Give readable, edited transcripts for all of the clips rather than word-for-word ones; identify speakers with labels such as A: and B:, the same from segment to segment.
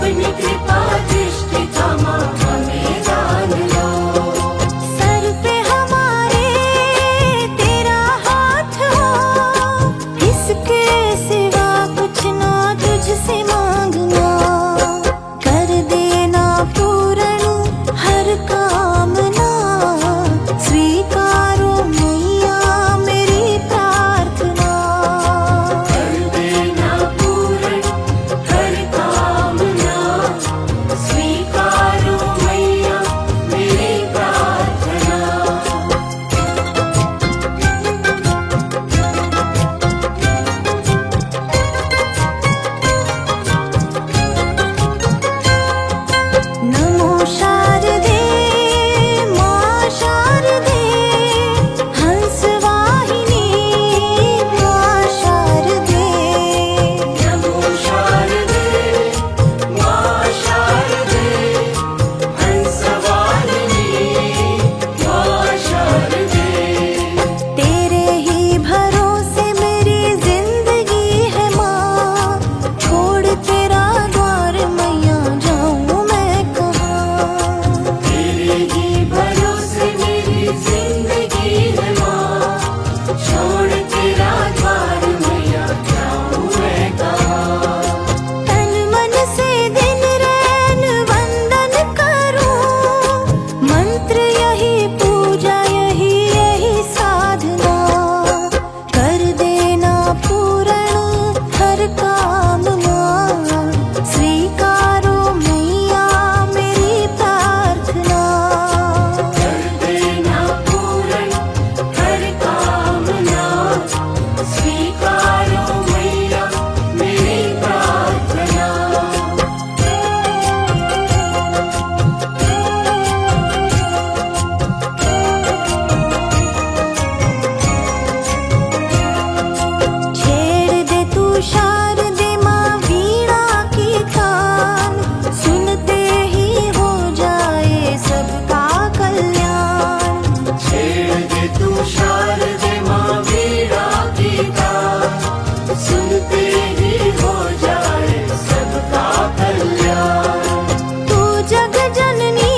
A: अपनी कृपा दृष्टि का माँ हमें दान लो।
B: सर पे हमारे तेरा हाथ हो, इसके सिवा कुछ ना तुझसे मांगना। कर देना पूर्ण हर कामना, स्वीकारो मैया मेरी प्रार्थना।
A: कर देना पूर्ण हर कामना, स्वीकारो मैया मेरी प्रार्थना।
B: नमो शारदे माँ शारदे, हंस वाहिनी माँ शारदे।
A: नमो शारदे माँ शारदे, हंसवाहिनी माँ शारदे।
B: तेरे ही भरोसे मेरी जिंदगी है माँ, छोड़ तेरा द्वार मैया जाऊँ मैं कहाँ।
A: तेरे ही भरोसे मेरी जिंदगी है माँ, छोड़ तेरा द्वार मैया जाऊँ मैं कहाँ।
B: तन मन से दिन रैन वंदन करूं, मंत्र यही पूजा यही यही साधना। कर देना पूर्ण हर कामना, स्वीकारो मैया मेरी प्रार्थना।
A: कर देना पूर्ण हर कामना, स्वीकारो मैया मेरी प्रार्थना।
B: छेड़ दे तू शारदे माँ वीणा की तान, सुनते ही हो जाए सबका कल्याण।
A: छेड़ दे तू शारदे माँ वीणा की तान, सुनते ही हो जाए सबका कल्याण।
B: तू जग जननी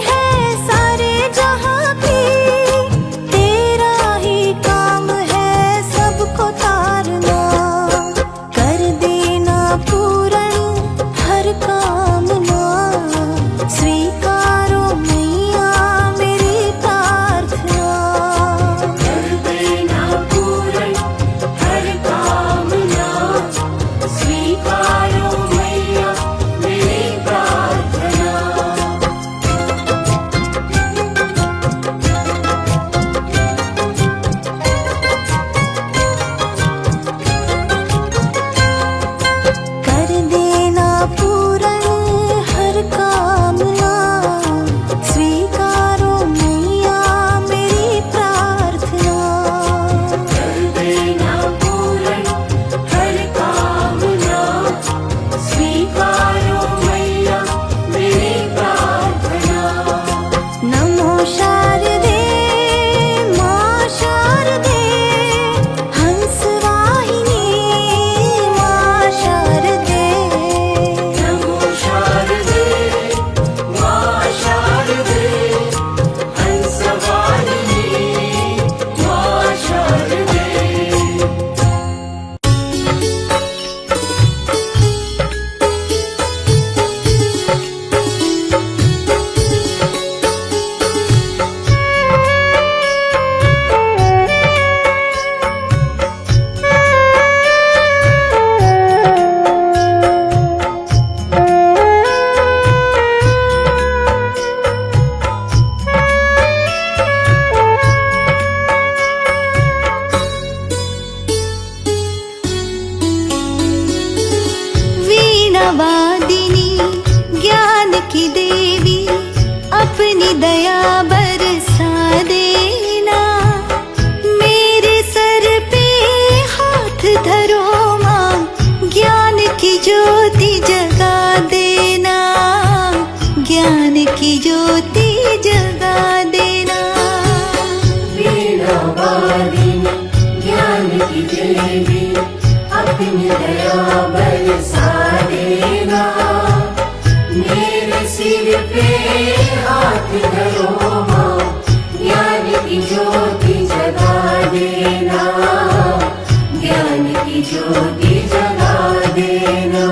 B: है सारे जहाँ की, तेरा ही काम है सबको तारना। कर देना पूर्ण हर कामना, स्वीकारो मैया मेरी प्रार्थना।
A: कर देना पूर्ण हर कामना, स्वीकारो मैया मेरी प्रार्थना।
B: कर देना पूर्ण हर कामना, स्वीकारो मैया मेरी प्रार्थना।
A: कर देना पूर्ण हर कामना, स्वीकारो मैया मेरी प्रार्थना।
B: नमो शारदे माँ शारदे, हंस वाहिनी माँ शारदे।
A: नमो शारदे माँ शारदे, हंसवाहिनी माँ शारदे।
B: वीणावादिनी ज्ञान की देवी, अपनी दया बरसा देना। मेरे सर पे हाथ धरो माँ, ज्ञान की ज्योति जगा देना। ज्ञान की ज्योति जगा देना।
A: वीणावादिनी ज्ञान की देवी, अपनी दया बरसा देना। सिर पे हाथ धरो माँ, ज्ञान की ज्योति जगा देना, ज्ञान की ज्योति जगा देना।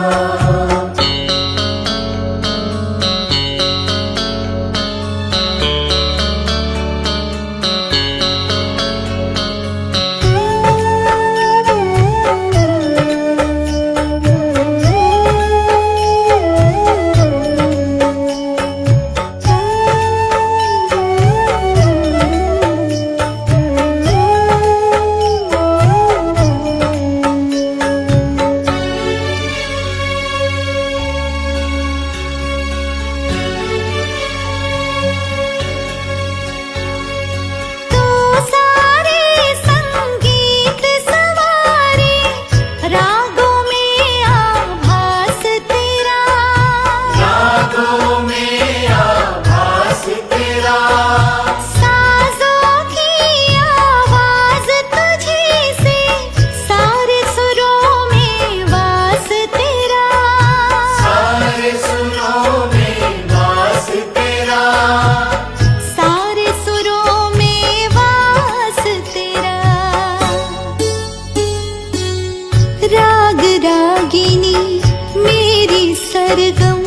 B: राग रागिनी मेरी सरगम,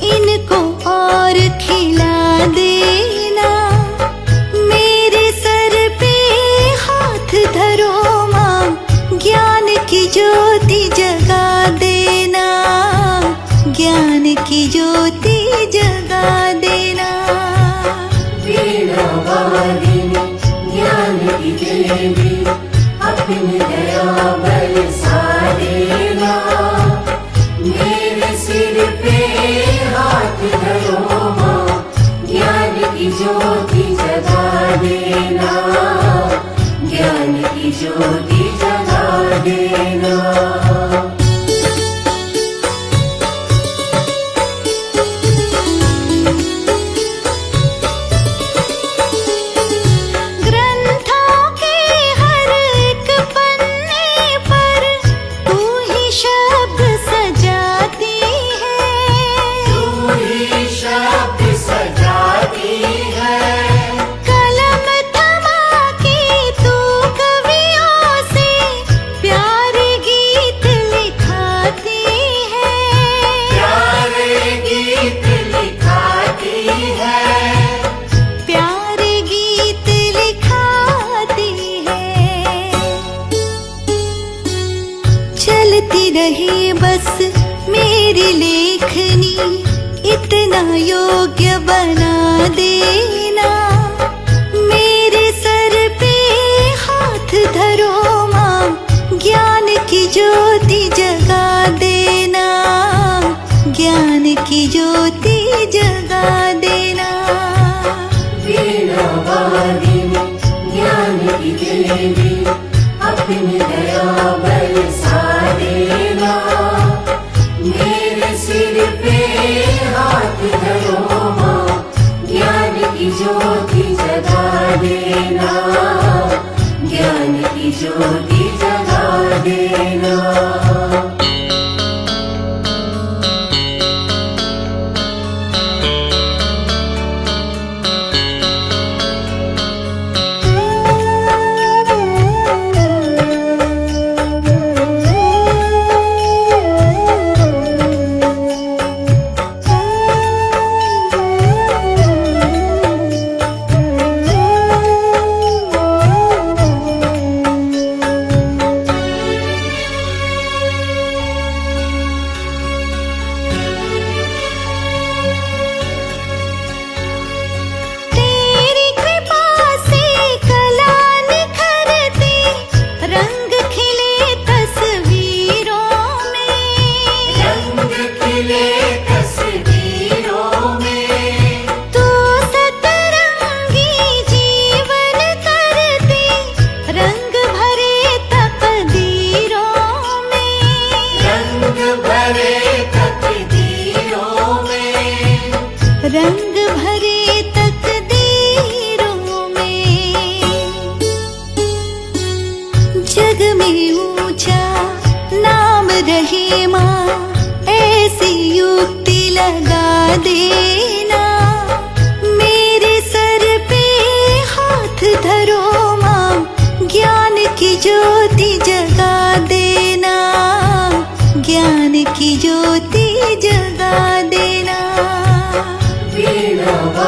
B: इनको और खिला देना। मेरे सर पे हाथ धरो माँ, ज्ञान की ज्योति जगा देना, ज्ञान की ज्योति जगा देना।
A: वीणा वादिनी ज्ञान की देवी, अपनी दया बरसा देना। मेरे सिर पे हाथ धरो माँ, ज्ञान की ज्योति जगा देना, ज्ञान की ज्योति जगा देना।
B: चलती रहे बस मेरी लेखनी, इतना योग्य बना देना। मेरे सर पे हाथ धरो माँ, ज्ञान की ज्योति जगा देना, ज्ञान की ज्योति जगा देना।
A: वीणा वादिनी ज्ञान की देवी, अपनी दया बरसा देना। मेरे सिर पे हाथ धरो माँ, ज्ञान की ज्योति जगा देना, ज्ञान की ज्योति जगा देना।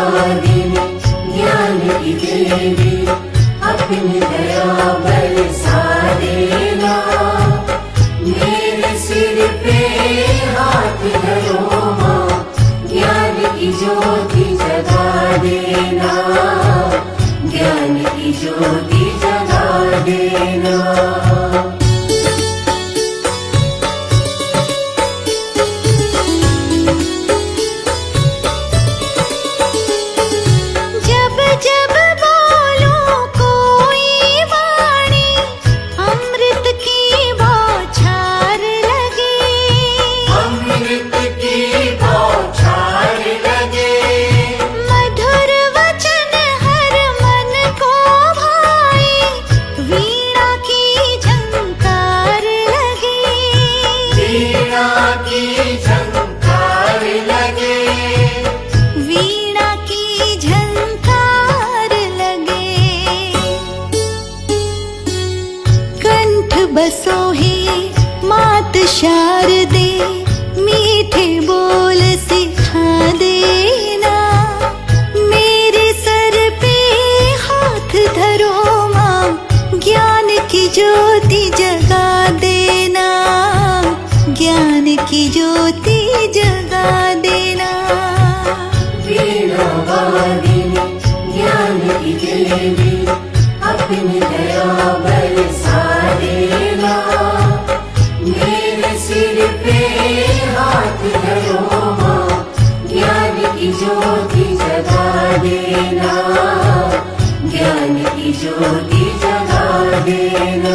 A: वादिनी ज्ञान की देवी अपनी दया बरसा देना। मेरे सिर पे हाथ धरो माँ ज्ञान की ज्योति जगा देना। ज्ञान की ज्योति जगा देना।
B: जब जब बोलूं कोई वाणी अमृत की बौछार लगे।
A: अमृत की बौछार लगे।
B: मधुर वचन हर मन को भाए वीणा की झंकार लगे।
A: वीणा की झंकार लगे।
B: वीणा की झंकार लगे। कंठ बसो है मात शारदे मीठे बोल सिखा देना। मेरे सर पे हाथ धरो माँ ज्ञान की ज्योति जगा देना। ज्ञान की ज्योति जगा देना।
A: वीणा वादिनी ज्ञान की देवी अपनी दया बरसा देना। मेरे सिर पे हाथ धरो माँ ज्ञान की ज्योति जगा देना। ज्ञान की ज्योति जगा देना।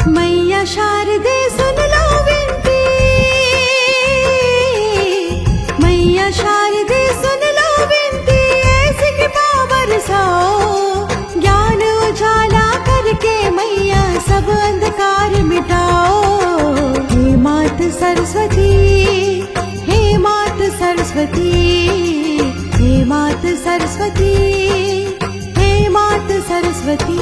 B: मैया शारदे सुन लो विनती। मैया शारदे सुन लो विनती। ऐसी कृपा बरसाओ ज्ञान उजाला करके मैया सब अंधकार मिटाओ। हे मात सरस्वती, हे मात सरस्वती, हे मात सरस्वती, हे मात सरस्वती।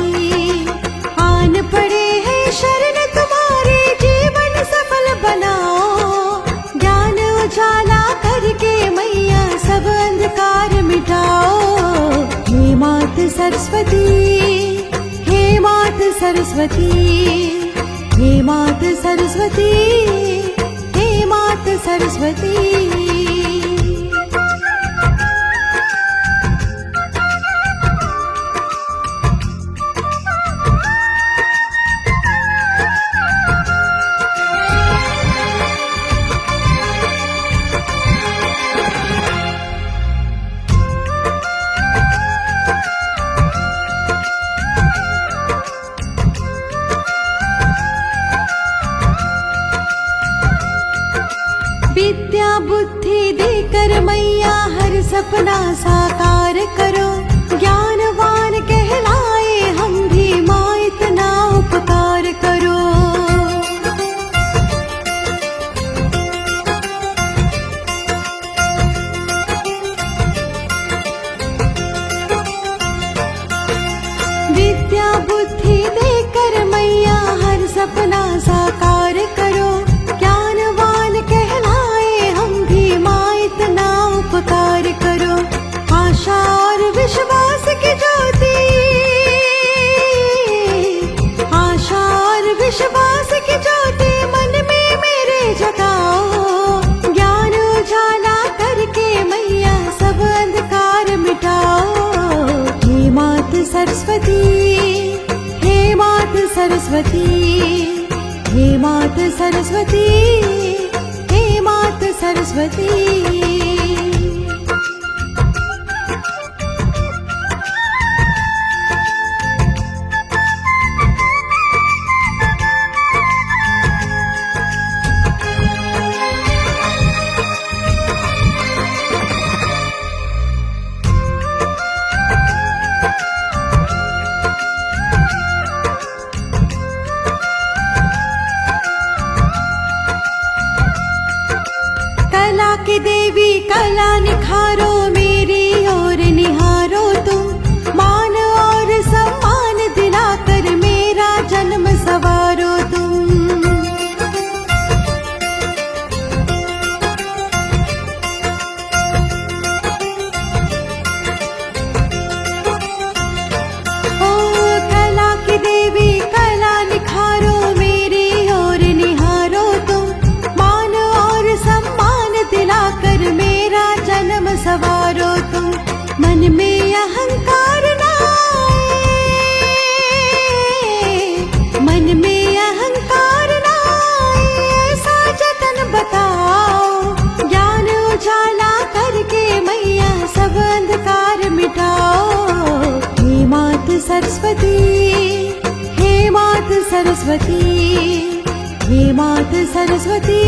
B: आन पड़े हैं शरण तुम्हारे जीवन सफल बनाओ। ज्ञान उजाला करके मैया सब अंधकार मिटाओ। हे मात सरस्वती, हे मात सरस्वती, हे मात सरस्वती, हे मात सरस्वती। विद्या बुद्धि देकर मैया हर सपना साकार करो। ज्ञानवान कहलाए हम भी माँ इतना उपकार करो। विद्या बुद्धि देकर मैया हर सपना साकार करो। ज्ञानवान कहलाए हम भी माँ इतना उपकार करो। आशा और विश्वास की ज्योति, आशा और विश्वास की ज्योति मन में मेरे जगाओ। ज्ञान उजाला करके मैया सब अंधकार मिटाओ। हे मात सरस्वती, हे मात सरस्वती, हे मात सरस्वती, हे मात सरस्वती। सरस्वती, हे मात सरस्वती,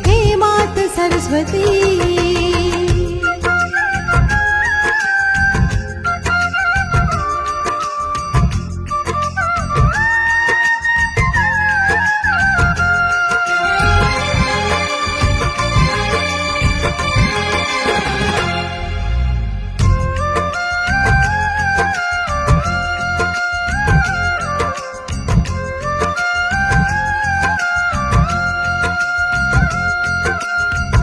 B: हे मात सरस्वती।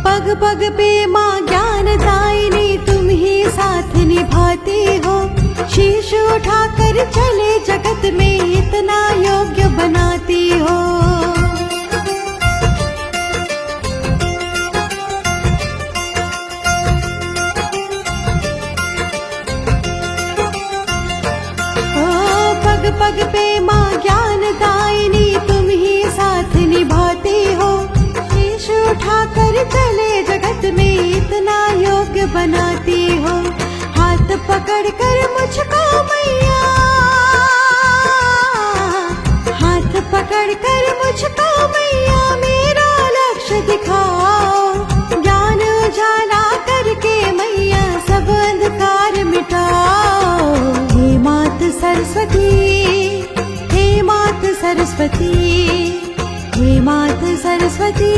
B: पग पग पे माँ ज्ञानदायिनी तुम ही साथ निभाती हो, शीश उठाकर चले जगत में इतना योग्य बनाती हो। ओ पग पग पे माँ ज्ञानदायिनी तुम ही साथ निभाती हो, शीश उठाकर चले जगत में इतना योग्य बनाती हो। हाथ पकड़ कर मुझको मैया, हाथ पकड़ कर मुझको मैया मेरा लक्ष्य दिखाओ, ज्ञान उजाला करके मैया सब अंधकार मिटाओ। हे मात सरस्वती, हे मात सरस्वती, हे मात सरस्वती,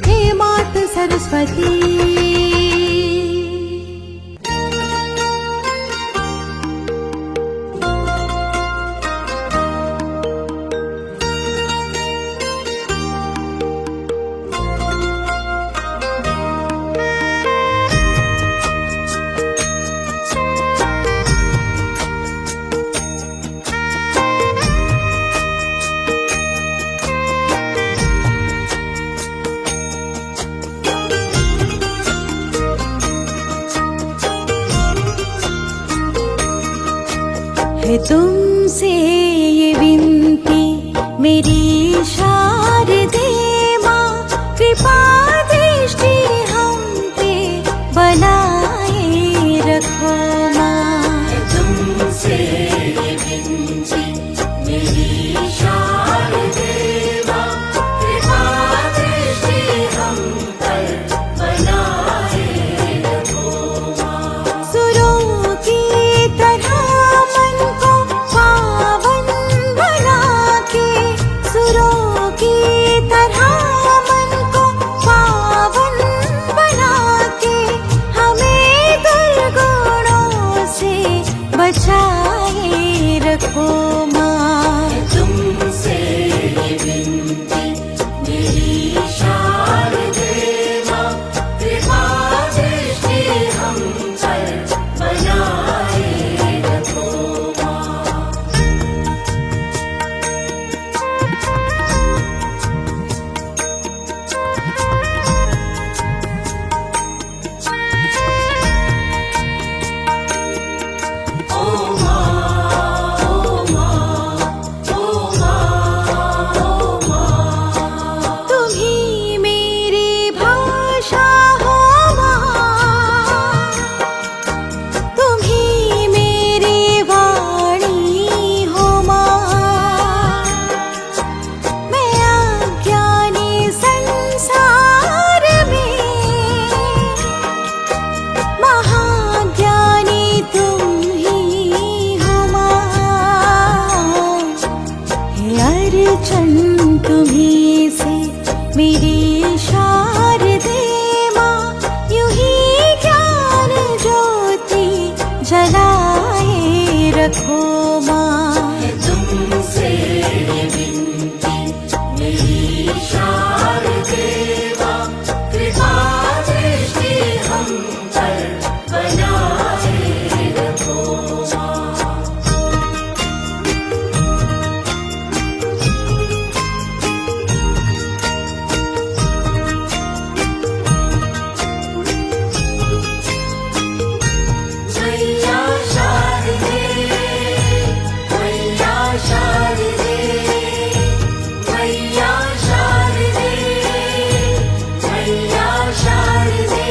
B: हे मात सरस्वती। है तुमसे ये विनती मेरी शारदे माँ, कृपा दृष्टि हम पे बनाए रखो माँ।
A: तुमसे ये विनती मेरी शारदे माँ, कृपा दृष्टि हम पर बनाए रखो माँ।
B: सुरों की तरह मन को पावन बना के, सुरों की तरह मन को पावन बना के, हमें दुर्गुणों से बचाए रखो माँ।
A: तुमसे ये विनती मेरी शारदे माँ, कृपा दृष्टि हम पर बनाए रखो माँ। ओ माँ, ओ माँ, ओ माँ, ओ माँ।
B: तुम ही मेरी भाषा हो माँ, तुम ही मेरी वाणी हो माँ। मैं अज्ञानी संसार में, महाज्ञानी तुम ही हो माँ। हे अर्चन तुम्हीं से मेरी शारदे माँ, यूं ही ज्ञान ज्योति जलाए रखो माँ।
A: तुमसे ये विनती मेरी शारदे माँ, कृपा दृष्टि हम पर बनाए रखो माँ। मैया शारदे, मैया शारदे, मैया शारदे, मैया शारदे।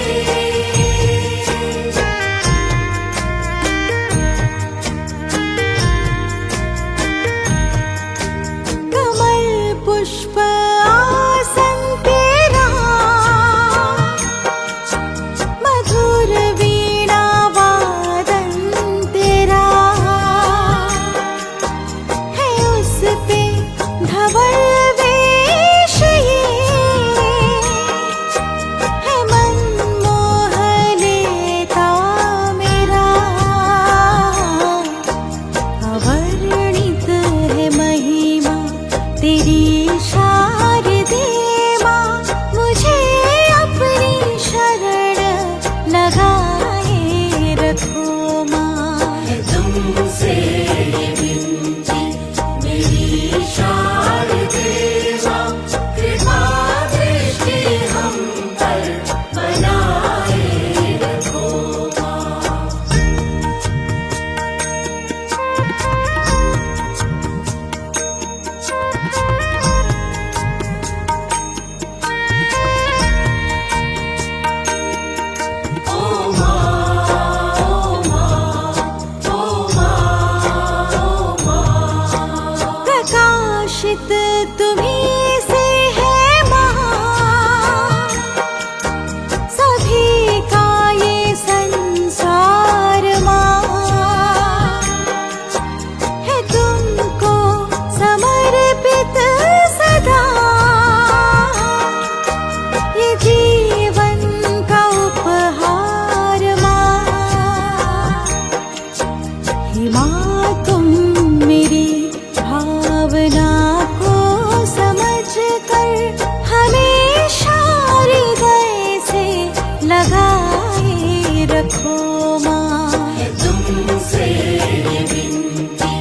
B: रखो माँ।
A: तुमसे ये विनती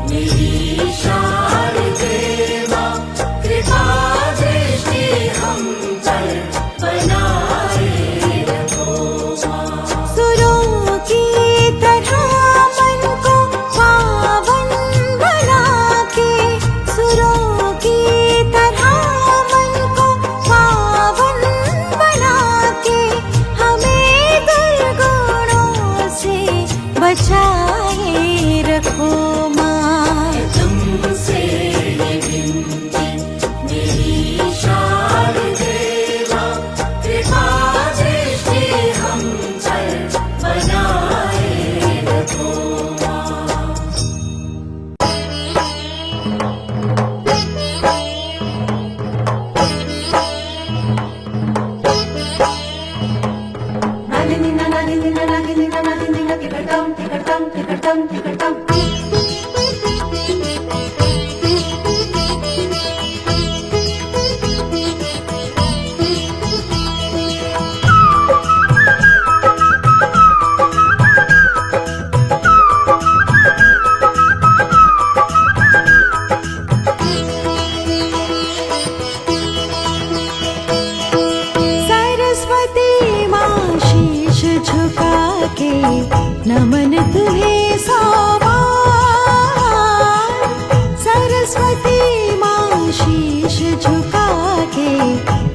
A: मेरी शारदे माँ, कृपा दृष्टि हम पर बनाए रखो माँ।
B: सुरों की तरह मन को पावन बना के, सुरों की तरह मन को पावन बना के, हमें दुर्गुणों से बचाए रखो माँ।
A: तुमसे ये विनती मेरी शारदे माँ, कृपा दृष्टि हम पर बनाए रखो माँ।
B: नागिनिना नागिनिना नागिनिना नागिनिना तिकड़म तिकड़म तिकड़म तिकड़म। सरस्वती माँ शीश झुका के नमन तुम्हें सोमार। सरस्वती माँ शीश झुका के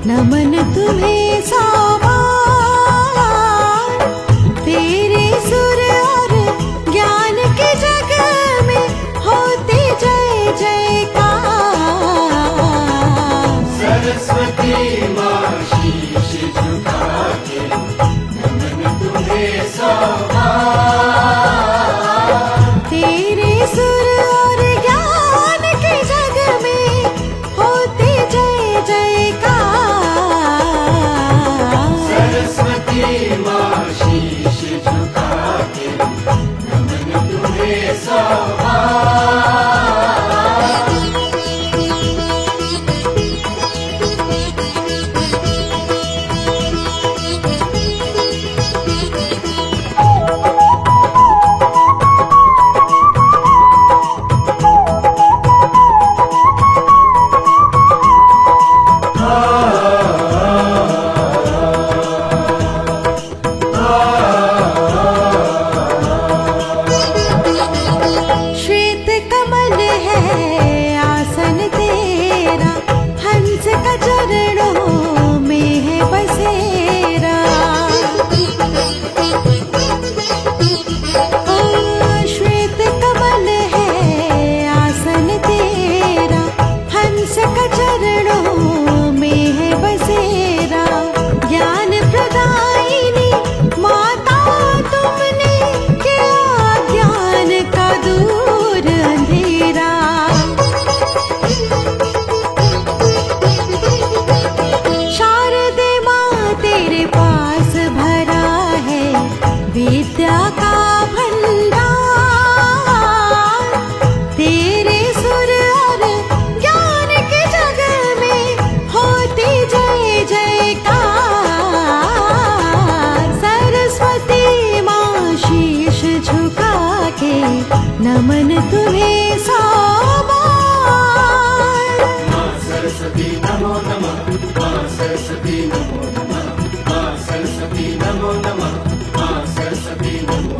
B: नमन तुम्हें सोमार। तेरे सुर और ज्ञान के जग में होते जय जयकार।
A: सरस्वती माँ शीश झुका के नमन तुम्हें सोमार।
B: तेरे सुर और ज्ञान के जग में होते जय जयकार।
A: सरस्वती माँ शीश झुका के नमन तुम्हें सोमार।
B: श्वेत कमल है आसन तेरा, हंस का चरणों में है बसेरा। ओ श्वेत कमल है आसन तेरा, हंस का चरणों में है बसेरा। ज्ञान प्रदायिनी माता तुमने किया ज्ञान का दूर अंधेरा। शारदे माँ तेरे पास भरा है विद्या का भंडार। तेरे सुर और ज्ञान के जग में होती जय जयकार। सरस्वती माँ शीश झुका के नमन तुम्हें सोमार।
A: माँ सरस्वती नमो नमः, माँ सरस्वती नमो नमः, माँ सरस्वती नमो नमः, माँ सरस्वती नमो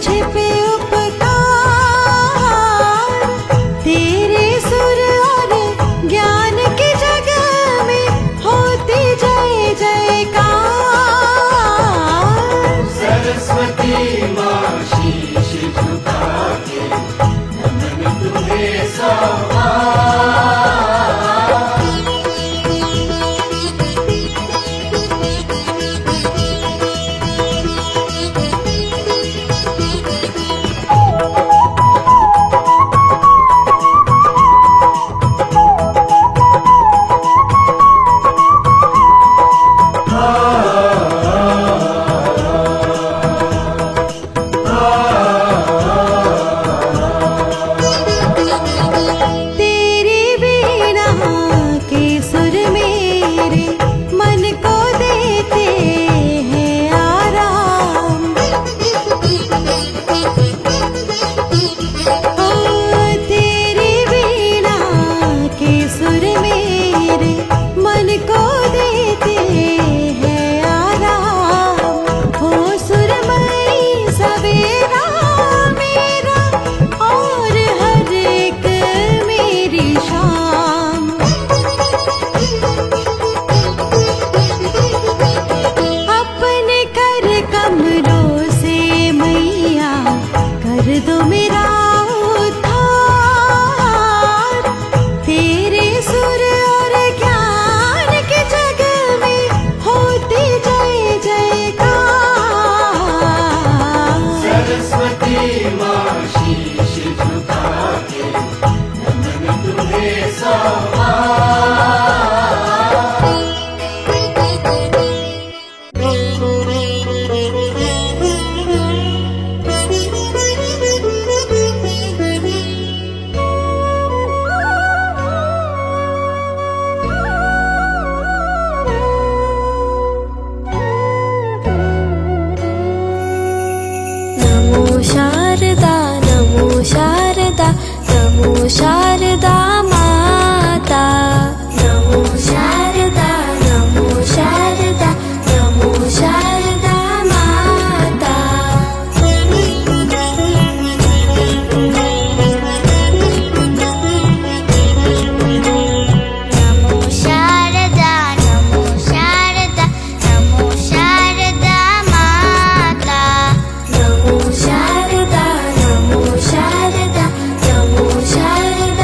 B: मुझे पे उपकार, तेरे सुर और ज्ञान की जगह में होती जय जयकार।
A: सरस्वती माँ शीश झुका के नमन तुम्हें सौंपा।
B: तेरी वीणा के सुर मेरे मन को देते हैं आराम। ओ तेरी वीणा के सुर मेरे मन को देते हैं आराम। हो सुरमई सवेरा मेरा और हर एक मेरी शाम। अपने कर कमरों से मैया कर दो मेरा उद्धार। तेरे सुर और ज्ञान की जगह में होती जय जयकार।
A: सरस्वती माँ शीश झुका के नमन तुम्हें सौंपा।
C: नमो शारदा नमो शारदा नमो शारदा माता। नमो शारदा नमो शारदा नमो शारदा माता। नमो शारदा नमो शारदा नमो शारदा माता। नमो शारदा नमो शारदा नमो शारदा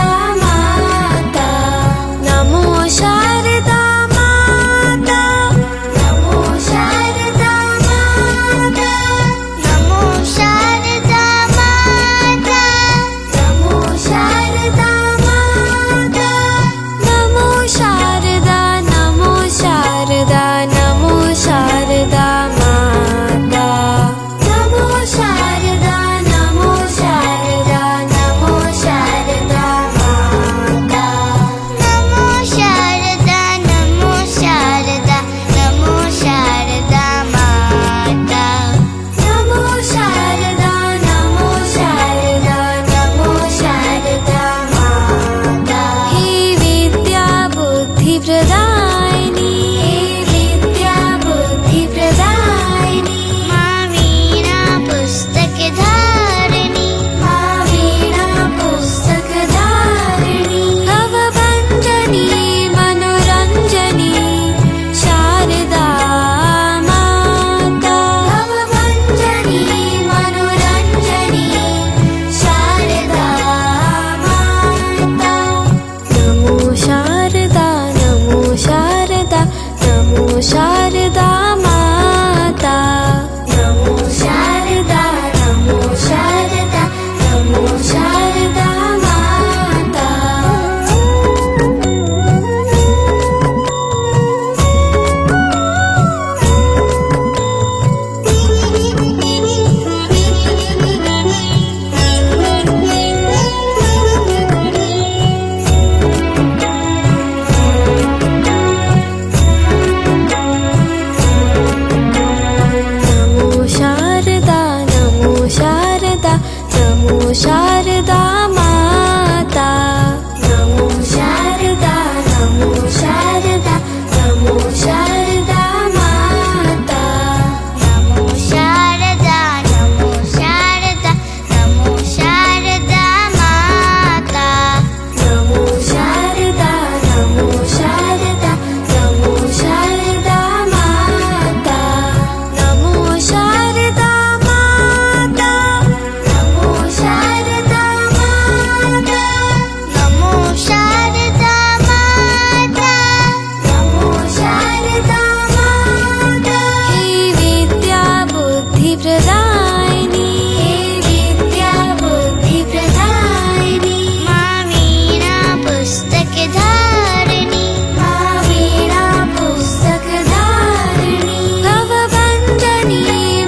C: प्रदायिनी हे विद्या बुद्धि प्रदायिनी माँ वीणा पुस्तक धारिणी माँ वीणा पुस्तक धारिणी भवभञ्जनी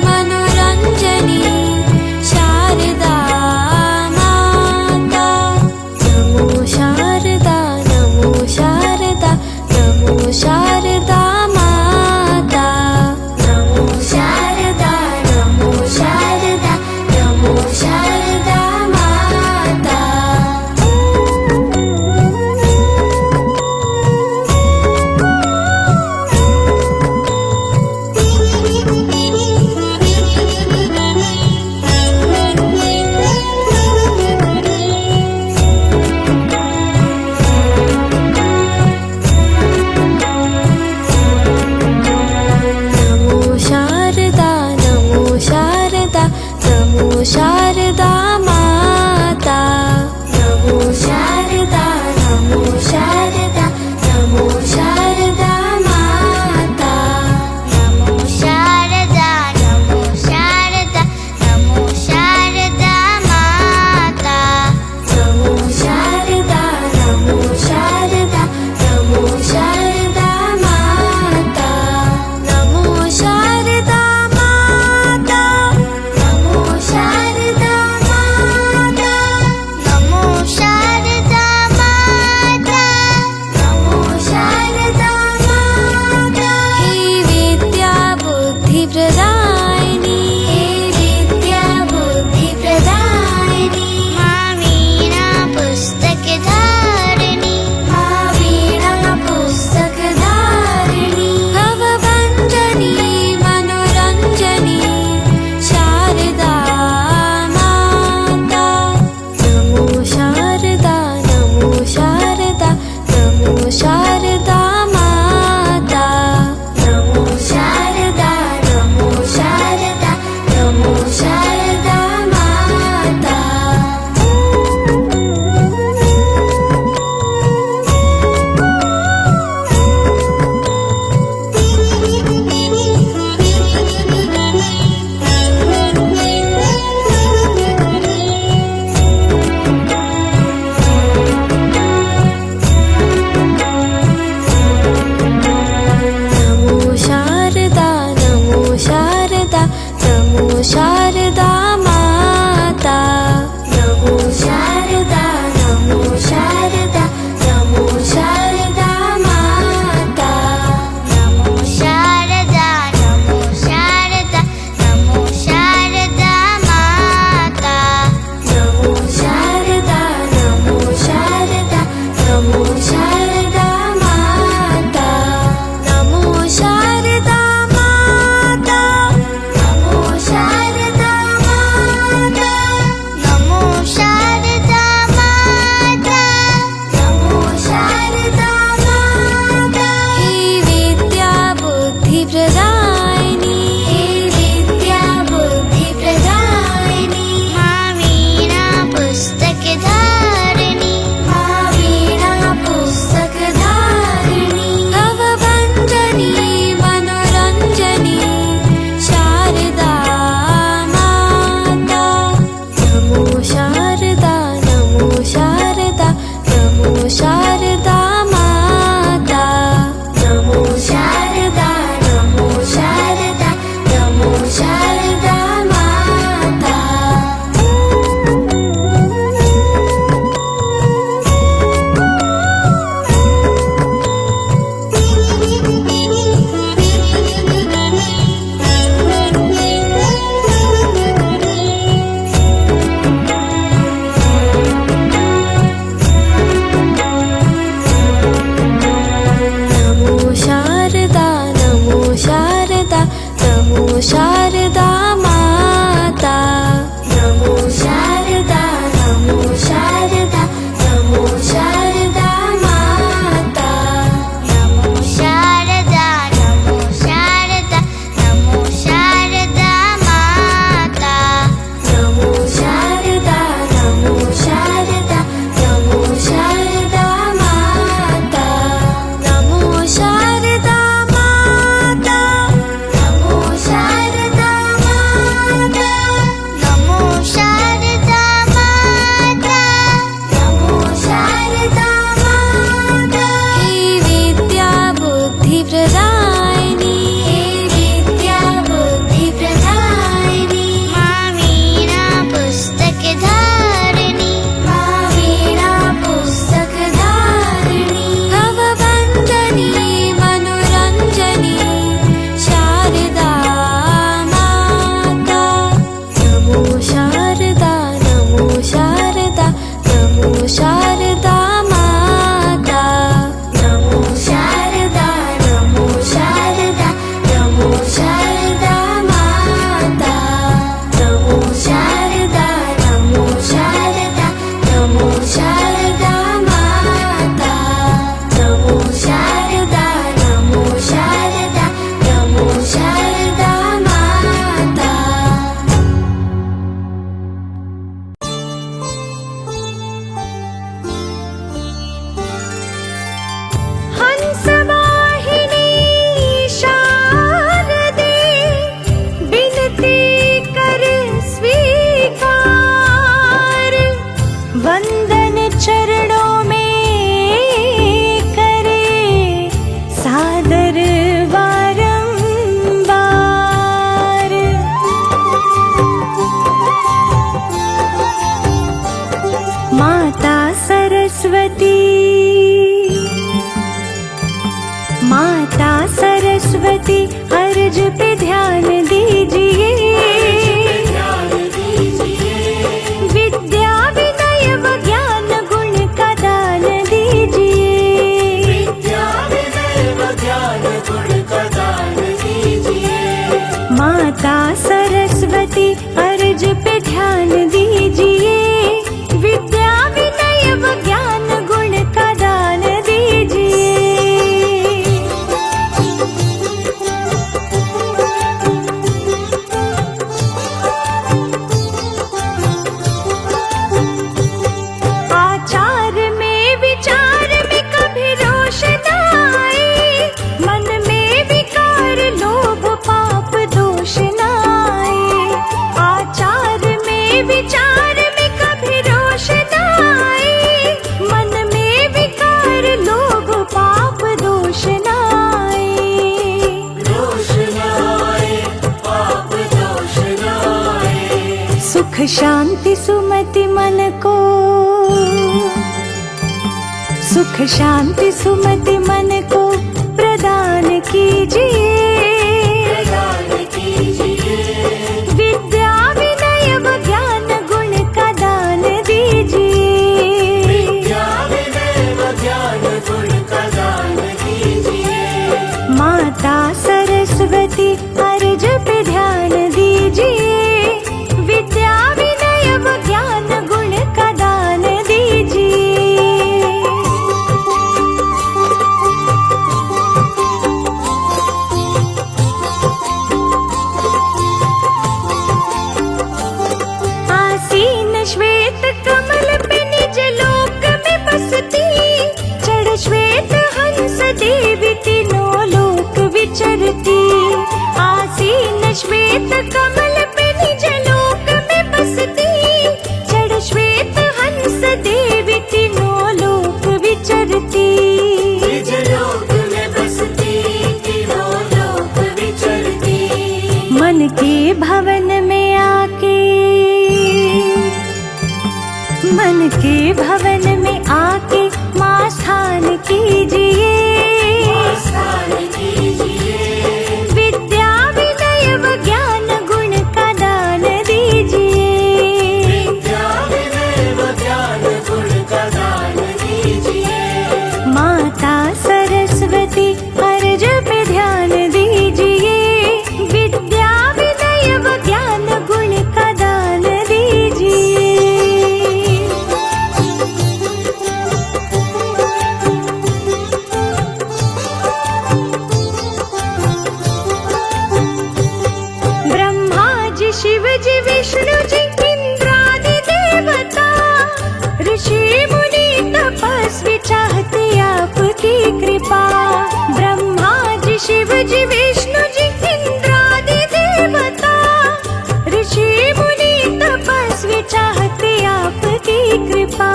C: मनोरञ्जनी शारदा माता नमो शारदा नमो शारदा नमो शारदा माता नमो शारदा नमो शारदा नमो शारदा माता नमो शारदा नमो शारदा नमो शारदा माता नमो शारदा नमो शारदा नमो शारदा माता नमो शारदा नमो शारदा नमो शारदा माता नमो शारदा नमो शारदा नमो शारदा माता नमो शारदा माता नमो शारदा माता नमो शारदा माता नमो शारदा माता हे विद्या बुद्धि प्रदायिनी हे विद्या बुद्धि प्रदायिनी माँ वीणा पुस्तक धारिणी माँ वीणा पुस्तक धारिणी भवभञ्जनी मनोरञ्जनी शारदा माता नमो शारदा नमो शारदा नमो शारदा माता नमो शारदा नमो शारदा नमो शारदा माता नमो शारदा नमो शारदा नमो शारदा माता नमो शारदा नमो शारदा नमो शारदा माता नमो शारदा नमो शारदा नमो शारदा माता नमो शारदा नमो शारदा नमो शारदा माता नमो शारदा माता नमो शारदा माता नमो शारदा माता नमो शारदा माता हे विद्या बुद्धि प्रदायिनी हे विद्या बुद्धि प्रदायिनी माँ वीणा पुस्तक धारिणी माँ वीणा पुस्तक धारिणी भवभञ्जनी मनोरञ्जनी शारदा माता नमो शारदा नमो शारदा नमो शारदा माता नमो शारदा नमो शारदा नमो शारदा माता नमो शारदा नमो शारदा नमो शारदा
B: सरस्वती, माता सरस्वती अर्ज पे ध्यान दीजिए। विद्या विनय व ज्ञान गुण का दान दीजिए। माता सरस्वती अर्ज पे ध्यान दीजिए। विद्या विनय व ज्ञान गुण का दान दीजिए। आचार में विचार में कभी रोष न आए, मन में विकार लोभ पाप दोष न आए। आचार में विचार में कभी रोष न आए, मन में विकार लोभ पाप दोष न आए। सुख शांति सुमति मन को, सुख शांति सुमति मन को प्रदान कीजिए। विद्या विनय व ज्ञान गुण का दान दीजिए। माता सरस्वती अर्ज पे ध्यान दीजिए। विद्या विनय व ज्ञान गुण का दान दीजिए। आसीन श्वेत कमल पे निज लोक में बसती, चढ़ श्वेत हंस देवी तीनों लोक विचरती। आसीन श्वेत कमल पे निज लोक में बसती, चढ़ श्वेत हंस देवी तीनों लोक विचरती। मन के भवन में आके, मन के भवन में आके माँ स्थान कीजिए। विद्या विनय व ज्ञान गुण का दान दीजिए। माता सरस्वती अर्ज पे ध्यान दीजिए। विद्या विनय व ज्ञान गुण का दान दीजिए। ब्रह्मा जी शिव जी विष्णु जी इंद्रादि देवता, ऋषि मुनि तपस्वी चाहते आपकी कृपा। ब्रह्मा जी शिव जी विष्णु जी इंद्रादि देवता, ऋषि मुनि तपस्वी चाहते आपकी कृपा।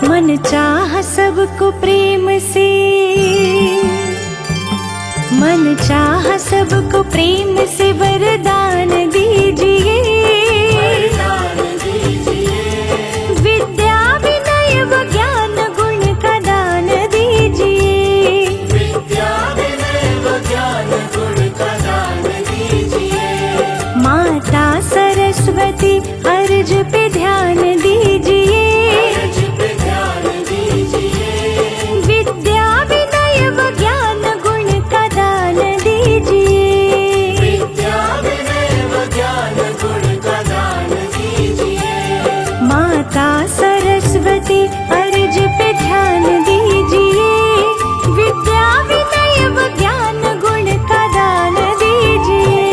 B: मन चाह सबको प्रेम से, मन चाह सबको प्रेम से वरदान दीजिए। विद्या विनय व ज्ञान गुण का दान दीजिए। माता सरस्वती अर्ज पे ध्यान दीजिए। विद्या विनय व ज्ञान गुण का दान दीजिए। माता सरस्वती अर्ज पे ध्यान दीजिए। विद्या विनय व ज्ञान गुण का दान दीजिए।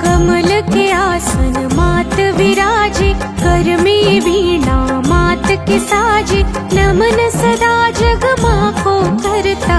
B: कमल के आसन मात विराजे, कर में वीणा मात के साजे। नमन सदा जग माँ को करता,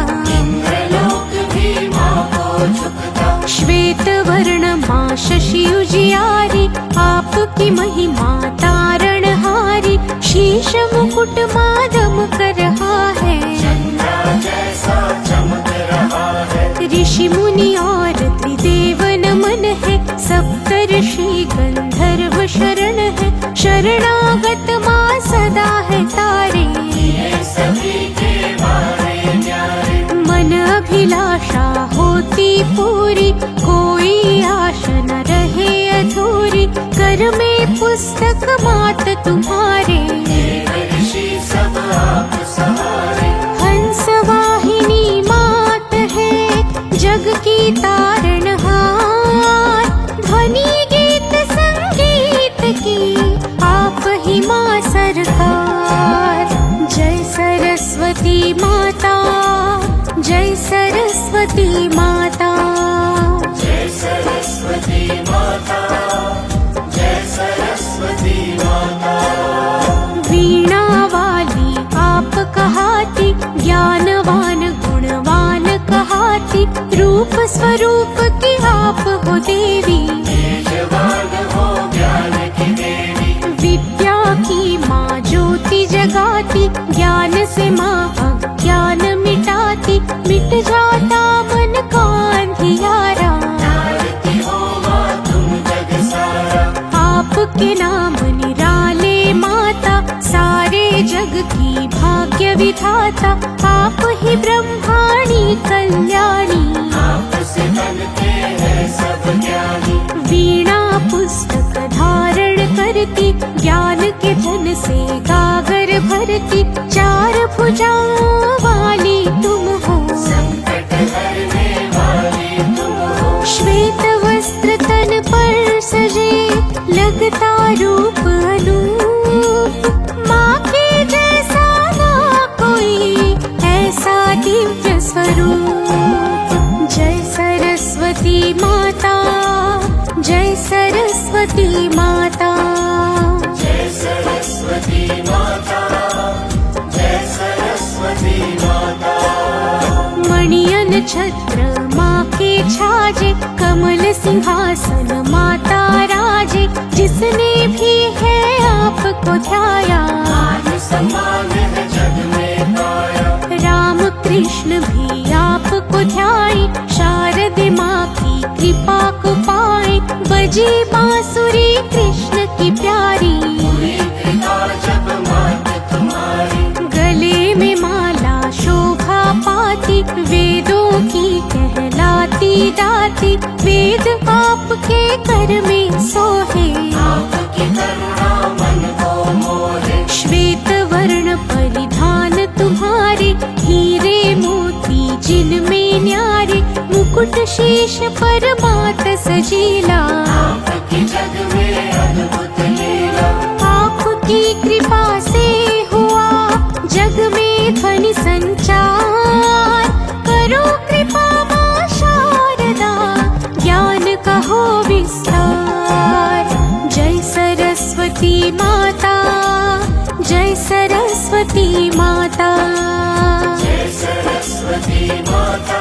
B: श्वेत वर्ण माँ शशि उजियारी, आपकी महिमा तारणहारी। शीश मुकुट माधम कर रहा है,
A: चंद्र जैसा चमक रहा है।
B: ऋषि मुनि और त्रिदेव नमन है, सप्तर्षि गंधर्व शरण है। शरणागत माँ सदा है तारे,
A: ये सभी के मारे न्यारे।
B: मन अभिलाषा होती पूरी, कोई आशा न रहे अधूरी। कर में पुस्तक मात तुम्हारे,
A: देव ऋषि सब आप सहारे।
B: हंस वाहिनी मात है, जग की तारणहार। ध्वनि गीत संगीत की आप ही माँ सरकार। जय सरस्वती माता, जय सरस्वती माता।
A: जय सरस्वती माता, जय सरस्वती माता।
B: वीणा वाली आप कहाती, ज्ञानवान गुणवान कहाती। रूप स्वरूप की आप हो देवी,
A: तेजवान हो ज्ञान की देवी।
B: विद्या की माँ ज्योति जगाती। ज्ञान से माँ अज्ञान मिटाती, मिट जाता मन का अंधियारा।
A: तारती हो माँ तुम जग सारा।
B: आपके नाम निराले माता, सारे जग की भाग्य विधाता। आप ही ब्रह्माणी कल्याणी,
A: आपसे बनते हैं सब ज्ञानी।
B: वीणा पुस्तक धारण करती, ज्ञान के धन से गागर भरती। चार भुजाओं वाली तुम हो,
A: संकट हरने वाली तुम हो।
B: श्वेत वस्त्र तन पर सजे, लगता रूप अनूप। माँ के जैसा ना कोई, ऐसा दिव्य स्वरूप। जय सरस्वती माता, जय सरस्वती माता।
A: जय सरस्वती माता, जय सरस्वती माता।
B: मणियन छत्र माँ के छाजे, कमल सिंहासन माता राजे। जिसने भी है आपको ध्याया,
A: मान सम्मान है जग में पाया।
B: राम कृष्ण भी आपको ध्याए। शारदे माँ की कृपा को पाए, बजी बांसुरी कृष्ण की प्यारी।
A: पूरी कृपा जब मात तुम्हारी।
B: गले में माला शोभा पाती, वेदों की कहलाती दाती। वेद आपके कर में सोहे,
A: आपकी करुणा मन को मोहे।
B: श्वेत वर्ण परिधान तुम्हारे, हीरे मोती जिनमें न्यारे। मुकुट शीश पर मात सजीला,
A: आपकी जग में अद्भुत लीला।
B: आपकी कृपा से हुआ जग में ध्वनि संचार। करो कृपा माँ शारदा, ज्ञान का हो विस्तार। जय सरस्वती माता, जय सरस्वती माता।
A: जय सरस्वती माता,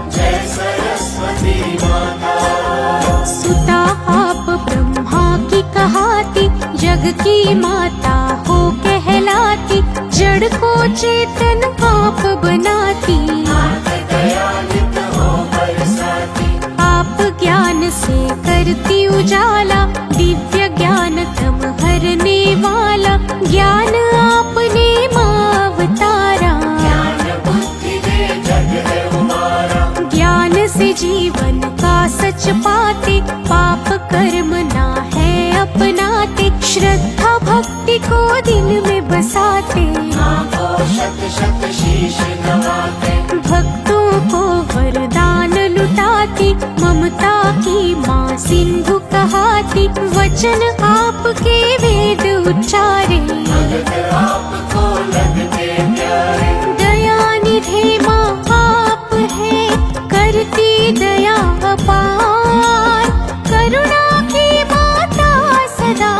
A: जय सरस्वती माता।
B: सुता आप ब्रह्मा की कहाती, जग की माता हो कहलाती। जड़ को चेतन आप बनाती,
A: आप दयानित हो बरसाती।
B: आप ज्ञान से करती उजाला। दिव्य ज्ञान तम हरने वाला, ज्ञान आपने माँ अवतारा।
A: ज्ञान बुद्धि दे जग है हमारा।
B: ज्ञान से जीवन का सच पाते, पाप कर्म ना है अपनाते। श्रद्धा भक्ति को दिल में बसाते,
A: माँ को शत शत शीश नवाते।
B: भक्तों को वरदान लुटाती। ममता की माँ सिंधु कहाती, वचन आपके वेद उच्चारे।
A: भगत आपको लगते प्यारे।
B: दयानिधि माँ आप है, करती दया अपार। करुणा की माता सदा,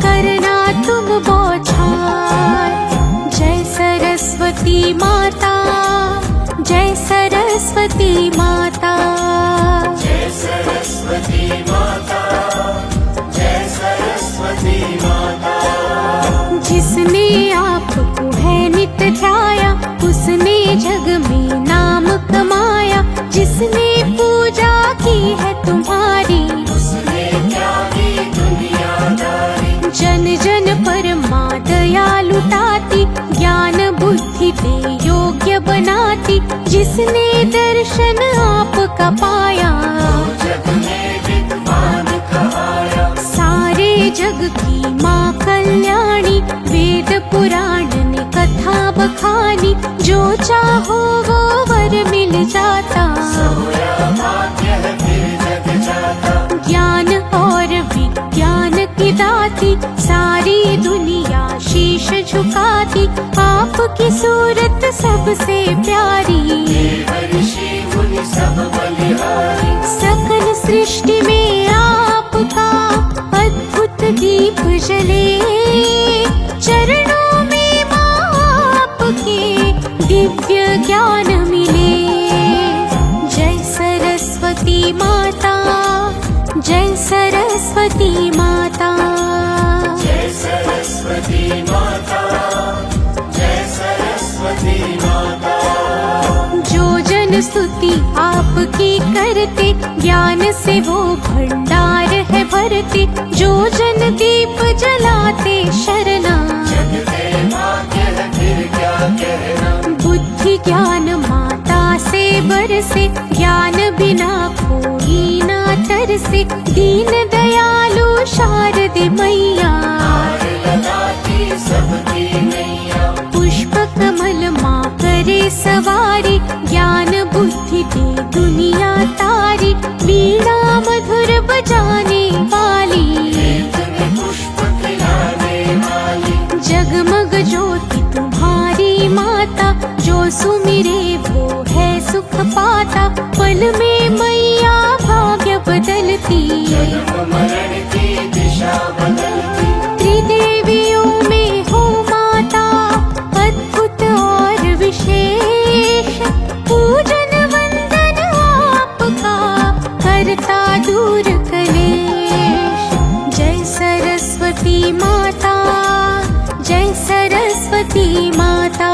B: करना तुम बौछार। जय सरस्वती माता, जय सरस्वती माता।
A: जय सरस्वती
C: दे योग्य बनाती, जिसने दर्शन आपका पाया
A: जग में विद्वान कहाया।
C: सारे जग की माँ कल्याणी, वेद पुराण ने कथा बखानी, जो चाहो वो वर मिल जाता,
A: सोया भाग्य है फिर जग जाता।
C: ज्ञान और विज्ञान की दाती, सारी दुनिया शीश झुकाती, आपकी सूरत सबसे प्यारी,
A: देव ऋषि मुनि सब बलिहारी।
C: सकल सृष्टि में आपका अद्भुत दीप जले, चरणों में माँ आपके दिव्य ज्ञान मिले। जय सरस्वती माता, जय सरस्वती माता,
A: जय सरस्वती माता, जय सरस्वती माता।
C: जो जन स्तुति आपकी करते, ज्ञान से वो भंडार है भरते, जो जन दीप जलाते शरणा,
A: जग में भाग्य है फिर क्या कहना।
C: बुद्धि ज्ञान माता से बरसे, ज्ञान बिना कोई ना तरसे, दीन दयालु शारदे मैया,
A: हार लगाती सबकी नैया।
C: पुष्प कमल माँ करे सवारी, ज्ञान बुद्धि दे दुनिया तारी, वीणा मधुर बजाने वाली,
A: वेद में पुष्प खिलाने वाली।
C: जगमग ज्योति तुम्हारी माता, जो सुमिरे वो है सुख पाता, पल में मैया भाग्य बदलती,
A: जन्म मरण की दिशा बदलती।
C: त्रिदेवियों में हो माता अद्भुत और विशेष, पूजन वंदन आपका करता दूर कलेश। जय सरस्वती माता, जय सरस्वती माता,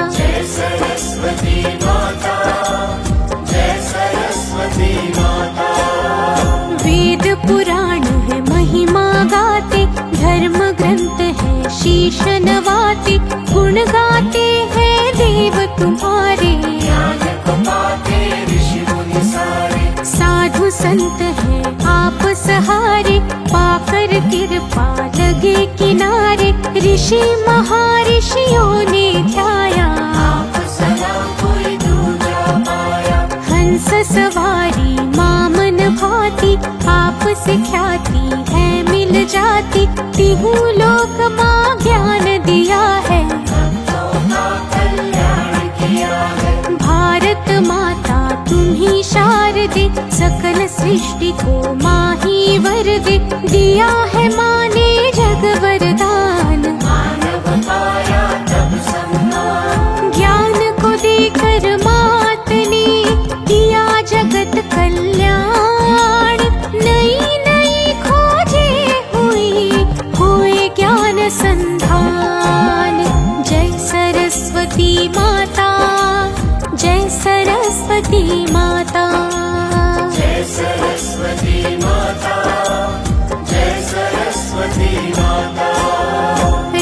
A: जय सरस्वती माता, जय सरस्वती माता।
C: वेद पुराण है महिमा गाते, धर्म ग्रंथ है शीश नवाते, गुण गाते हैं देव तुम्हारे,
A: ज्ञान को पाते ऋषि मुनि सारे।
C: साधु संत है आप सहारे, पाकर कृपा लगे किनारे, ऋषि महर्षियों ने ध्याया,
A: आप सदा कोई दूजा पाया।
C: हंस सवारी मामन भाती, आपसे ख्याति है मिल जाती, तिहु लोक माँ ज्ञान दिया है,
A: भक्तों का कल्याण किया है।
C: भारत माता तुम ही शारदे, सकल सृष्टि को माँ ही वर दे, दिया है माँ ने जग वरदान,
A: मानव पाया तब सम्मान।
C: ज्ञान को देकर मात ने किया जगत कल्याण, नई नई खोजे हुए ज्ञान संधान। जय सरस्वती माता, जय सरस्वती माता,
A: जय सरस्वती माता, जय सरस्वती माता।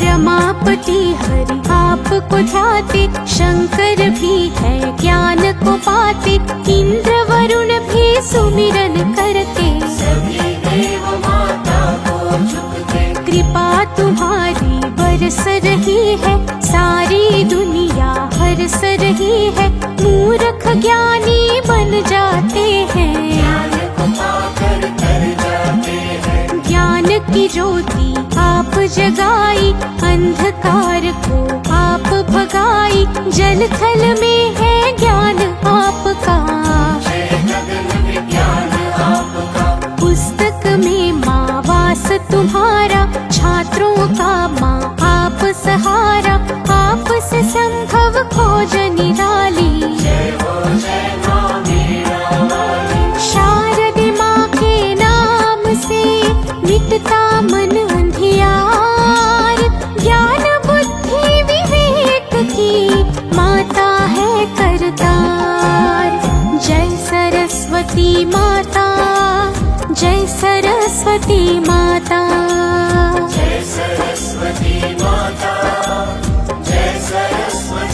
C: रमापति हरि आपको ध्याते, शंकर भी है ज्ञान को पाते, इंद्र वरुण भी सुमिरन करते,
A: सभी देव माता को झुकते।
C: कृपा तुम्हारी बरस रही है, सारी दुनिया हरस रही है, मूर्ख ज्ञानी बन जाते हैं,
A: ज्ञान को पाकर कर जाते हैं।
C: ज्ञान की ज्योति आप जगाई, अंधकार को आप भगाई, जल थल में है ज्ञान आपका,
A: जय गगन विज्ञान आपका।
C: पुस्तक में माँ वास तुम्हारा, छात्रों का माँ आप सहारा, आपसे संभव खोज निराली,
A: जय हो जय माँ मीरा वाली।
C: शारदे माँ के नाम से मिटता मन अंधियार, ज्ञान बुद्धि विवेक की माता है करतार। जय सरस्वती माता, जय सरस्वती माता,
A: जय सरस्वती माता, जय सरस्वती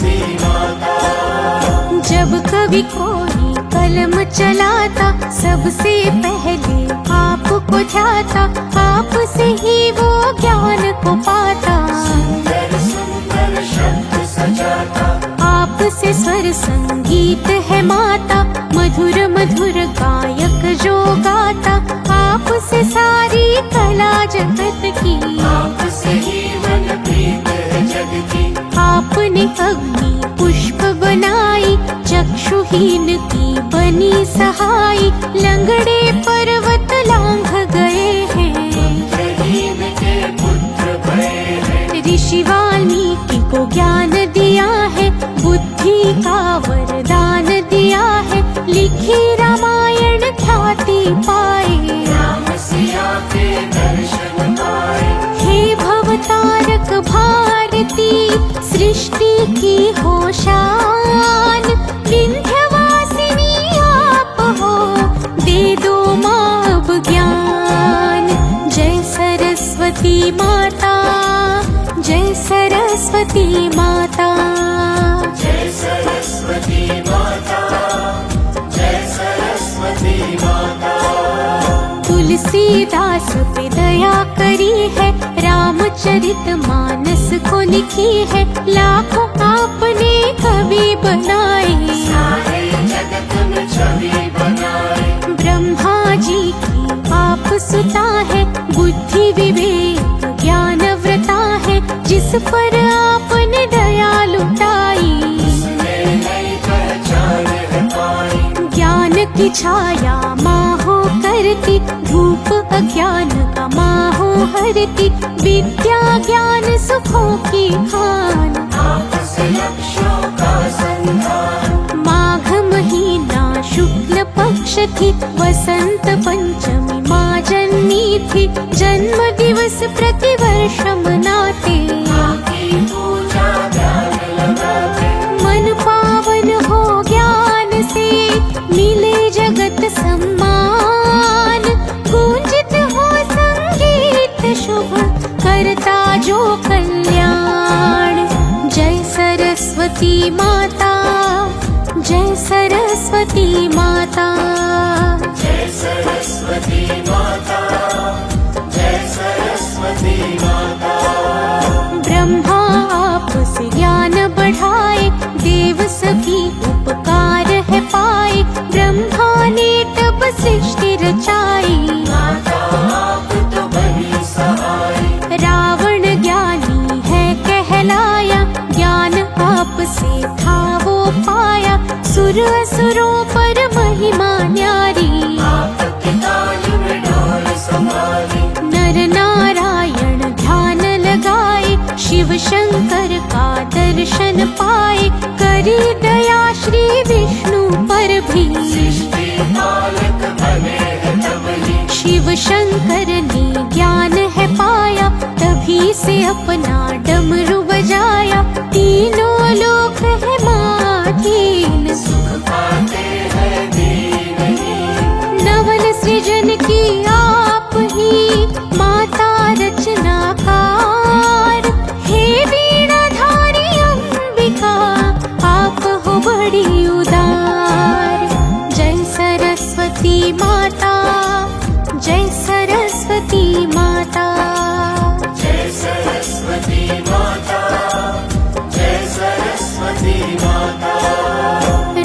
C: जब कभी कोई कलम चलाता सबसे पहले आपको ध्याता, आपसे ही वो ज्ञान को पाता।
A: सुंदर सुंदर शब्द सजाता,
C: आपसे स्वर संगीत है माता, मधुर मधुर गायक जो गाता, आपसे सारी कला जगत की।
A: आपसे ही मन प्रीत है जग की।
C: आपने अग्नि पुष्प बनाई, चक्षुहीन की बनी सहाय, लंगड़े पर्वत लांघ गए हैं,
A: पुत्रहीन के पुत्र भये हैं।
C: ऋषि वाल्मीकि को ज्ञान दिया है, बुद्धि का वरदान दिया है, लिखी रामायण ख्याति पाए।
A: राम सिया के दर्शन पाए।
C: हे भवतारक भारती, सृष्टि की हो शान, विंध्यवासिनी आप हो, दे दो माँ अब ज्ञान। जय सरस्वती माता, जय सरस्वती माता।
A: जय सरस्वती माता, जय सरस्वती माता।
C: तुलसीदास पे दया करी है, रामचरित मानस को लिखी है, लाखों आपने कवि बनाए,
A: सारे जगत में छवि बनाए।
C: ब्रह्मा जी की आप सुता है, बुद्धि विवेक ज्ञान व्रता है, जिस पर आपने दया लुटाई,
A: उसने नई पहचान है पाई।
C: ज्ञान की छाया माहो करती, धूप अज्ञान का माहो हरती, विद्या ज्ञान सुखों की खान।
A: आपसे लक्ष्यों का संधान।
C: माघ महीना शुक्ल पक्ष थी, वसंत पंचमी माँ जन्मी थी, जन्म दिवस प्रतिवर्ष मनाते,
A: आपकी पूजा ध्यान लगाते।
C: मन पावन हो ज्ञान से, मिले जगत सम्मान, गूंजित हो संगीत शुभ, करता जो कल्याण। जय सरस्वती माता, जय सरस्वती माता।
A: जय सरस्वती माता, जय सरस्वती माता।
C: ब्रह्मा आपसे ज्ञान बढ़ाए, देव सभी उपकार है पाए, ब्रह्मा ने तब सृष्टि रचाई,
A: माता आप तो बनी सहाय।
C: रावण ज्ञानी है कहलाया, ज्ञान आपसे था वो पाया, सुर असुरों पर महिमा न्यारी,
A: आपके ताज में डोर संभाली।
C: नर नारायण ध्यान लगाए, शिव शंकर का दर्शन पाए, करी दया श्री विष्णु पर भी,
A: सृष्टि पालक बने हैं तब ही।
C: शिव शंकर ने ज्ञान है पाया, तभी से अपना डमरू बजाया, तीनों लोक है माधीन,
A: सुख पाते हैं दीनहीन।
C: नवल सृजन की आप ही माता रचनाकार, हे वीणाधारी अंबिका आप हो बड़ी उदार। जय सरस्वती माता, जय सरस्वती माता।
A: जय सरस्वती माता, जय सरस्वती माता।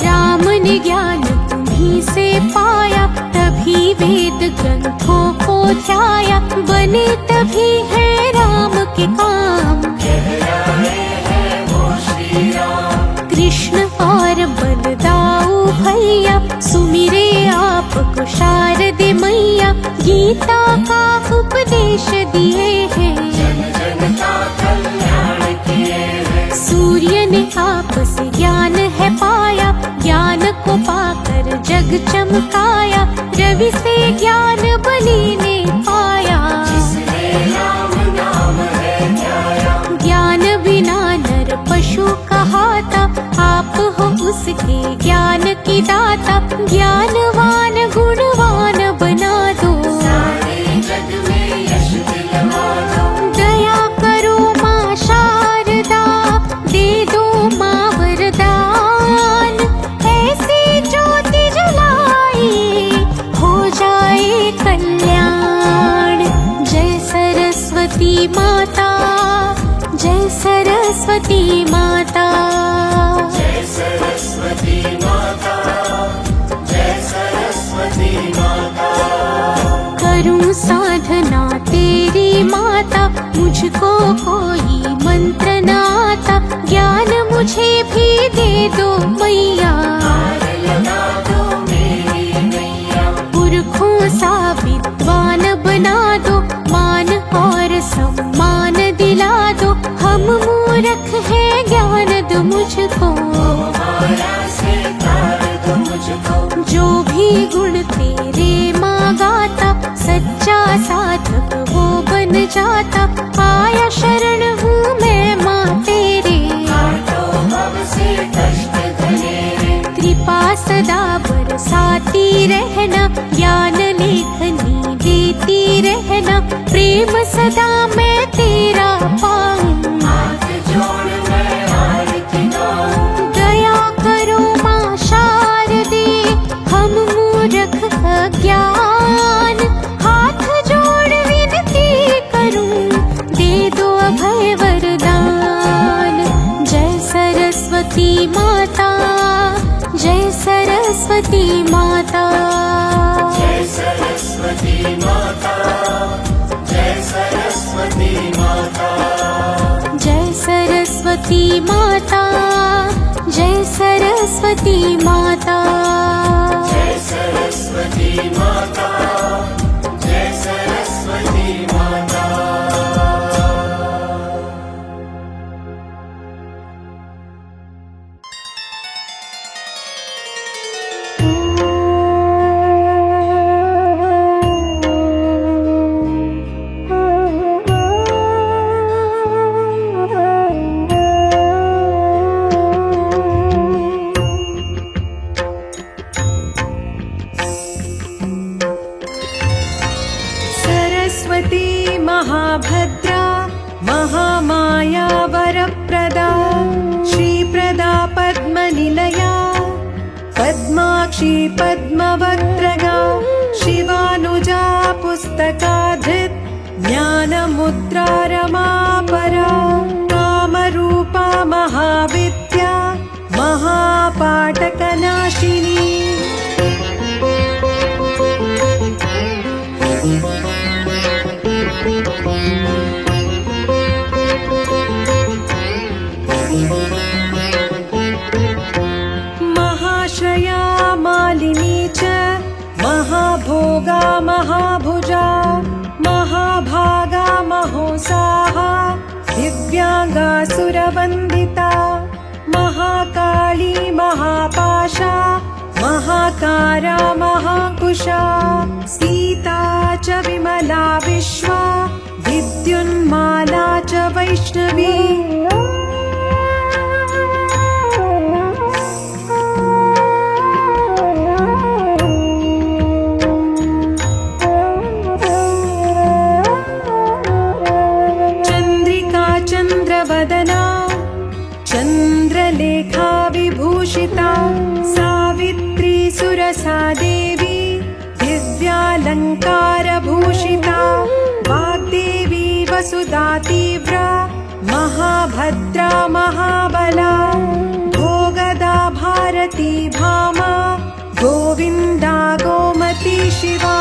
C: राम ने ज्ञान तुम्हीं से पाया, तभी वेद ग्रंथों को ध्याया, बने तभी है राम के काम,
A: कहलाए हैं वो श्री राम।
C: कृष्ण और बलदाऊ भैया, सुमिरे आपको शारदे मैया, गीता का उपदेश दिए हैं,
A: जन जन का कल्याण किए हैं।
C: सूर्य ने आपसे ज्ञान है पाया, ज्ञान को पाकर जग चमकाया, रवि से ज्ञान बलि ने पाया,
A: जिसने राम नाम है ध्याया।
C: ज्ञान बिना नर पशु कहाता, आप हो उसके ज्ञान की दाता, ज्ञानवान गुणवान बना दो,
A: सारे जग में यश दिलवा दो।
C: दया करो माँ शारदा, दे दो माँ वरदान, माता, जय सरस्वती माता।
A: जय सरस्वती माता, जय सरस्वती माता।
C: करूं साधना तेरी माता, मुझको कोई मंत्र न आता, ज्ञान मुझे भी दे दो मैया।
A: हार लगा दो मेरी मैया,
C: पुरखों सा विद्वान बना दो, मान और सम्मान दिला दो, हम मूर्ख हैं ज्ञान दो मुझको।
A: माया से तार दो मुझको,
C: जो भी गुण तेरे माँ गाता, सच्चा साधक वो बन जाता, आया शरण हूँ मैं माँ तेरे।
A: काटो भव से कष्ट घनेरे,
C: कृपा सदा बरसाती रहना, ज्ञान लेखनी देती रहना, प्रेम सदा मैं तेरा पाऊं।
A: हाथ जोड़ मैं आरती गाऊं,
C: दया करो माँ शारदे, हम मूर्ख अज्ञान, हाथ जोड़ विनती करूं, दे दो अभय वरदान। जय सरस्वती माता, जय सरस्वती माता।
A: जय सरस्वती माता, जय सरस्वती माता।
C: जय सरस्वती माता, जय सरस्वती माता।
A: जय सरस्वती माता, जय सरस्वती माता।
B: सरस्वती महाभद्रा, महामाया वरप्रदा, श्रीप्रदा पद्मनिलया, पद्माक्षी पद्मवक्त्रगा, शिवानुजा पुस्तकाधृत्, ज्ञानमुद्रा रमापरा, कामरूपा महाविद्या, महापाटकनाशिनी। महाश्रया मालिनी च, महाभोगा महाभुजा, महाभागा महोत्साहा, दिव्यांगा सुरवन्दिता, महाकाली महापाशा, महाकारा महाकुशा, सीता च विमला विश्वा, विद्युन्माला च वैष्णवी। चन्द्रिका चन्द्रवदना, चन्द्रलेखा विभूषिता, सावित्री सुरसा देवी, दिव्यालङ्कारभूषिता, वाग्देवी वसुधा तीव्रा, महाभद्रा महाबला, भोगदा भारती भामा, गोविन्दा गोमती शिवा।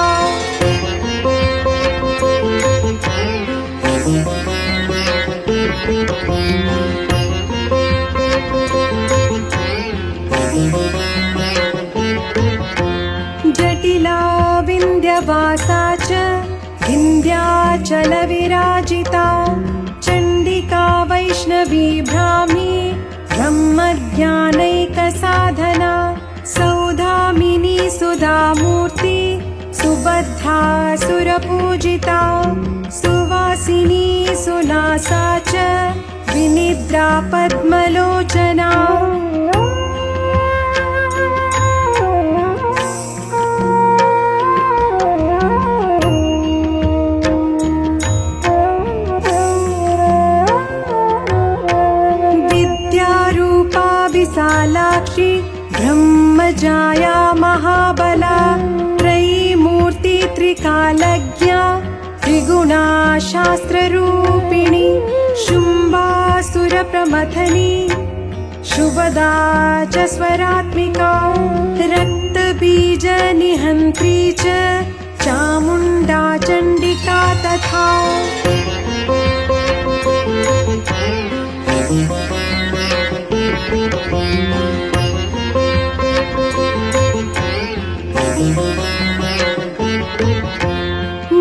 B: जटिला विन्ध्यवासा च, विन्ध्याचलविराजिता, चण्डिका वैष्णवी ब्राह्मी, ब्रह्मज्ञानैकसाधना, सौधामिनी सुधामूर्ति, सुभद्रा सुरपूजिता, सुवासिनी सुनासा च, विनिद्रा पद्मलोचना। विद्यारूपा विशालाक्षी, ब्रह्मजाया महाबला, त्रयीमूर्ति त्रिकालज्ञा, त्रिगुणा शास्त्ररूपिणी शुम्बासुरप्रमथनी शुभदा च स्वरात्मिका रक्तबीजनिहन्त्री च चामुण्डा चण्डिका तथा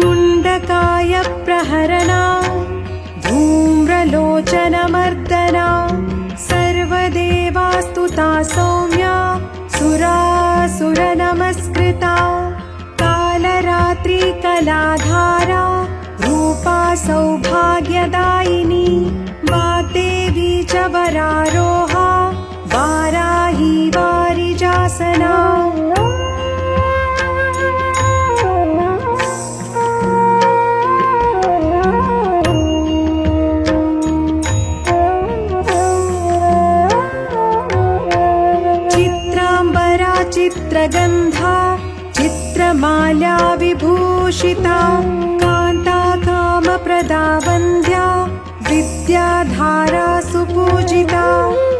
B: मुण्डकाय प्रहरणा धूम्रलोचनमर्दना सर्वदेवास्तुता सौम्या सुरासुरनमस्कृता कालरात्रि कलाधारा रूपा सौभाग्यदायिनी वाग्देवी च वरारोहा वाराही वारिजासना चित्रगन्धा चित्रमाल्या विभूषिता कान्ता कामप्रदा वन्द्या विद्याधारा सुपूजिता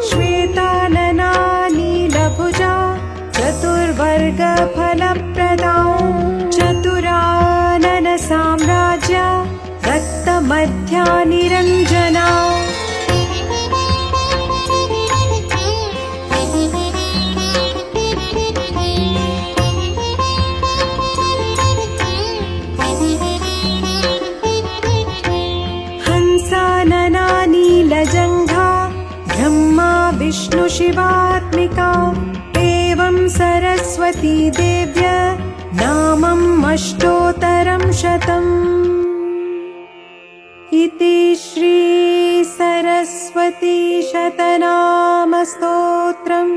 B: श्वेतानना नीलभुजा चतुर्वर्गफलप्रदा चतुरानन साम्राज्या रक्तमध्या निरञ्जना नीलजङ्घा ब्रह्मा विष्णु शिवात्मिका एवं सरस्वती देव्य नामम् अष्टोत्तरं शतम् इति श्री सरस्वती शतनाम स्तोत्रम्।